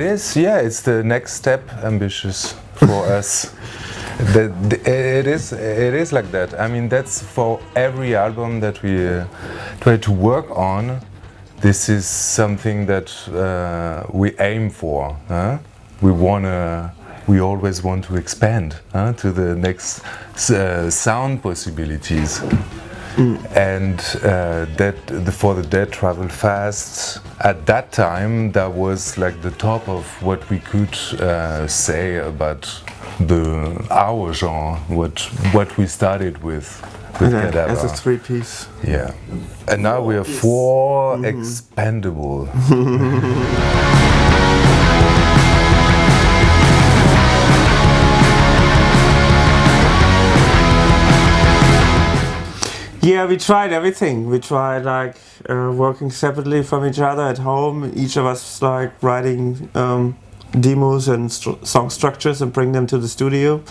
is, yeah, it's the next step, ambitious for us. It is like that. I mean, that's for every album that we try to work on. This is something that we aim for. We always want to expand to the next sound possibilities. And for the Dead Travel Fast, at that time, that was like the top of what we could say about our genre, what we started with Kadavar. As a three-piece. Yeah. And now we are four expandable. Yeah, we tried everything. We tried like working separately from each other at home. Each of us like writing demos and song structures and bring them to the studio.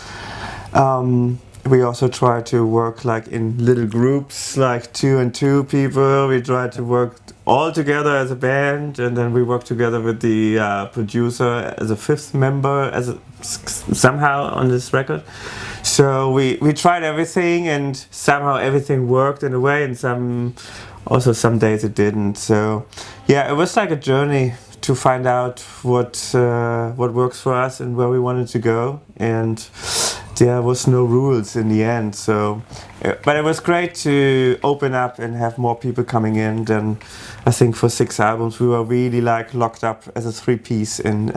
We also try to work like in little groups, like 2 and 2 people. We try to work all together as a band, and then we work together with the producer as a 5th member, somehow on this record. So we tried everything, and somehow everything worked in a way, and some days it didn't. So yeah, it was like a journey to find out what works for us and where we wanted to go, and there was no rules in the end. So, but it was great to open up and have more people coming in. Then I think for 6 albums we were really like locked up as a 3-piece, and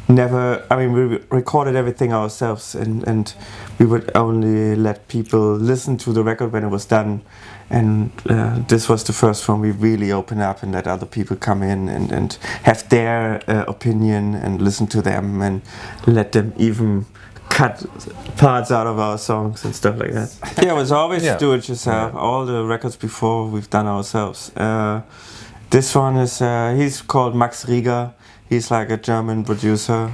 we recorded everything ourselves, and we would only let people listen to the record when it was done. And this was the first one we really opened up and let other people come in and have their opinion and listen to them, and let them even cut parts out of our songs and stuff like that. Yeah, it was always do it yourself. All the records before we've done ourselves. This one is, he's called Max Rieger. He's like a German producer,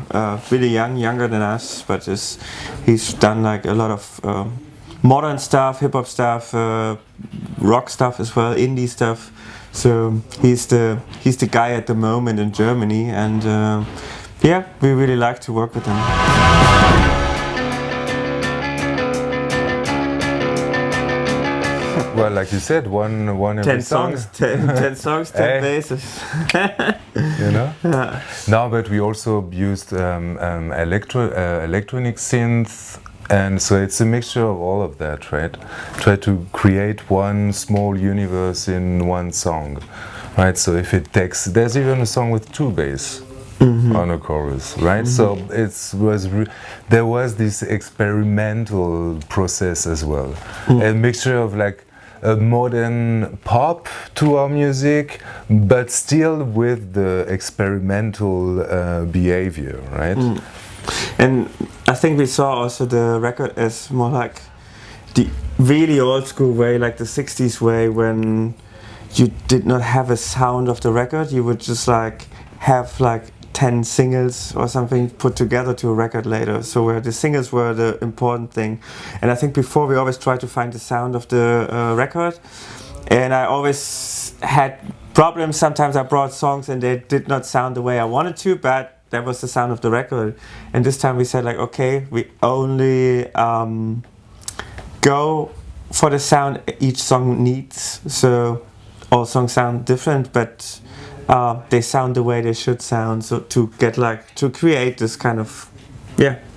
really young, younger than us, but he's done like a lot of modern stuff, hip hop stuff, rock stuff as well, indie stuff. So he's the guy at the moment in Germany, and yeah, we really like to work with him. Well, like you said, one every 10 song. songs, 10 songs, 10 bases. You know? Yeah. No, but we also used electronic synth, and so it's a mixture of all of that, right? Try to create one small universe in one song, right? So if it takes, there's even a song with 2 bass. On a chorus, right? So there was this experimental process as well, a mixture of like a modern pop to our music, but still with the experimental behavior, right? And I think we saw also the record as more like the really old school way, like the 60s way, when you did not have a sound of the record. You would just like have like 10 singles or something put together to a record later, so where the singles were the important thing. And I think before we always tried to find the sound of the record, and I always had problems. Sometimes I brought songs and they did not sound the way I wanted to, but that was the sound of the record. And this time we said like, okay, we only go for the sound each song needs. So all songs sound different, but they sound the way they should sound, so to create this kind of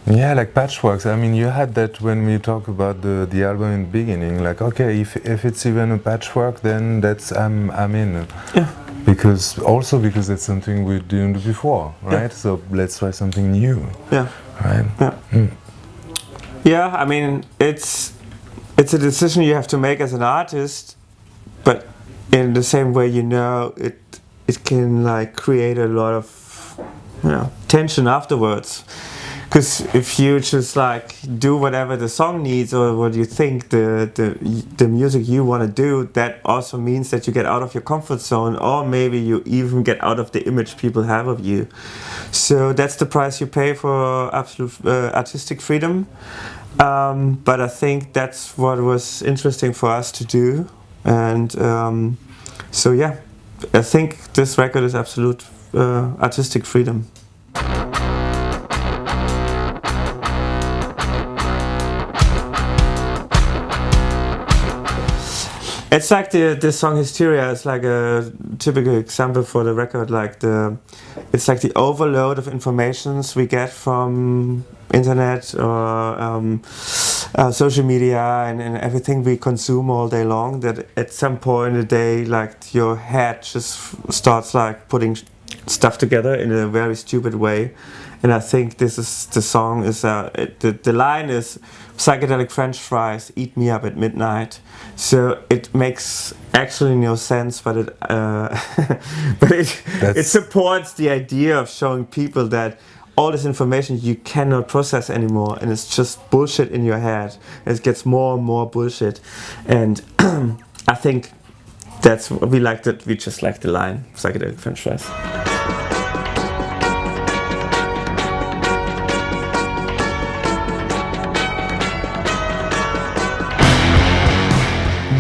like patchworks. I mean, you had that when we talk about the album in the beginning, like, okay, if it's even a patchwork, then that's I'm in. Yeah. Because it's something we didn't do before, right? Yeah. So let's try something new. Yeah. Right. Yeah. Yeah. I mean, it's a decision you have to make as an artist, but in the same way, it can like create a lot of tension afterwards, because if you just like do whatever the song needs or what you think the music you want to do, that also means that you get out of your comfort zone, or maybe you even get out of the image people have of you. So that's the price you pay for absolute artistic freedom, but I think that's what was interesting for us to do. And so yeah, I think this record is absolute artistic freedom. It's like the song Hysteria is like a typical example for the record. Like it's like the overload of informations we get from internet or social media and everything we consume all day long. That at some point in the day, like your head just starts like putting stuff together in a very stupid way. And I think this is the song is the line is psychedelic French fries eat me up at midnight. So it makes actually no sense, but it supports the idea of showing people that all this information you cannot process anymore, and it's just bullshit in your head. It gets more and more bullshit, and I think that's we like that. We just like the line psychedelic French fries.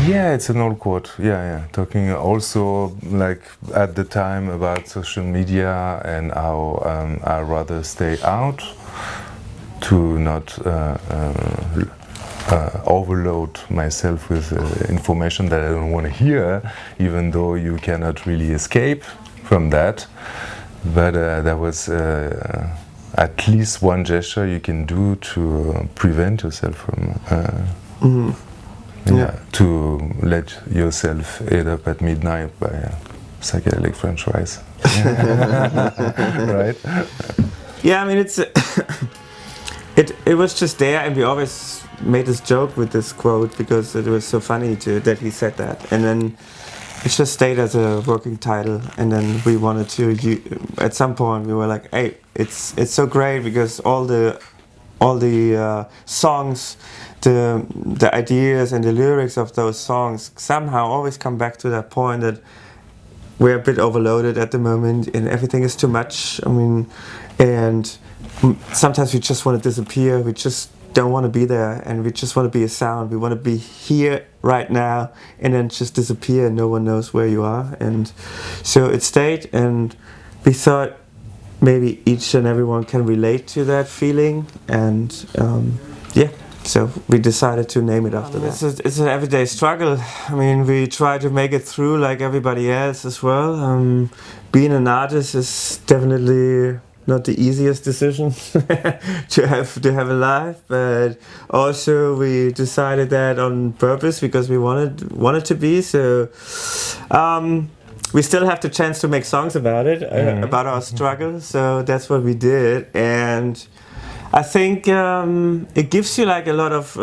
Yeah, it's an old quote. Yeah. Talking also like at the time about social media and how I rather stay out to not overload myself with information that I don't want to hear, even though you cannot really escape from that. But that was at least one gesture you can do to prevent yourself from. To let yourself eat up at midnight by psychedelic French fries. Right? Yeah, I mean it was just there, and we always made this joke with this quote because it was so funny that he said that, and then it just stayed as a working title. And then we wanted to at some point we were like, hey, it's so great because all the songs, the ideas and the lyrics of those songs somehow always come back to that point that we're a bit overloaded at the moment and everything is too much. I mean, and sometimes we just want to disappear. We just don't want to be there, and we just want to be a sound. We want to be here right now and then just disappear and no one knows where you are. And so it stayed, and we thought maybe each and everyone can relate to that feeling, and so we decided to name it after that. It's an everyday struggle. I mean, we try to make it through like everybody else as well. Being an artist is definitely not the easiest decision to have a life, but also we decided that on purpose because we wanted to be. So we still have the chance to make songs about it, about our struggle. So that's what we did, and I think it gives you like a lot of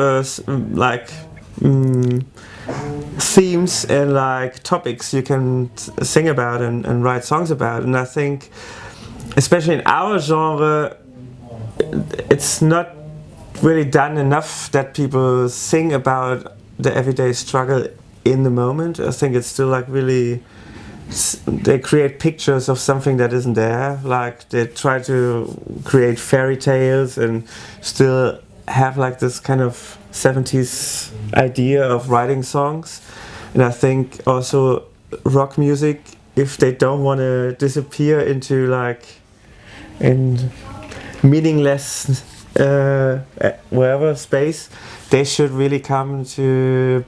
themes and like topics you can sing about and write songs about. And I think, especially in our genre, it's not really done enough that people sing about the everyday struggle in the moment. I think it's still like really, they create pictures of something that isn't there. Like they try to create fairy tales and still have like this kind of 70s idea of writing songs. And I think also rock music, if they don't want to disappear into like in meaningless wherever space, they should really come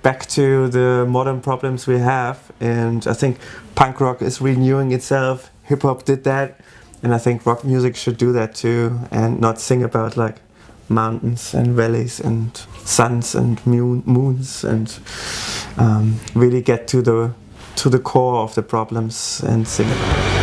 back to the modern problems we have. And I think punk rock is renewing itself. Hip hop did that, and I think rock music should do that too, and not sing about like mountains and valleys and suns and moons, and really get to the core of the problems and sing about it.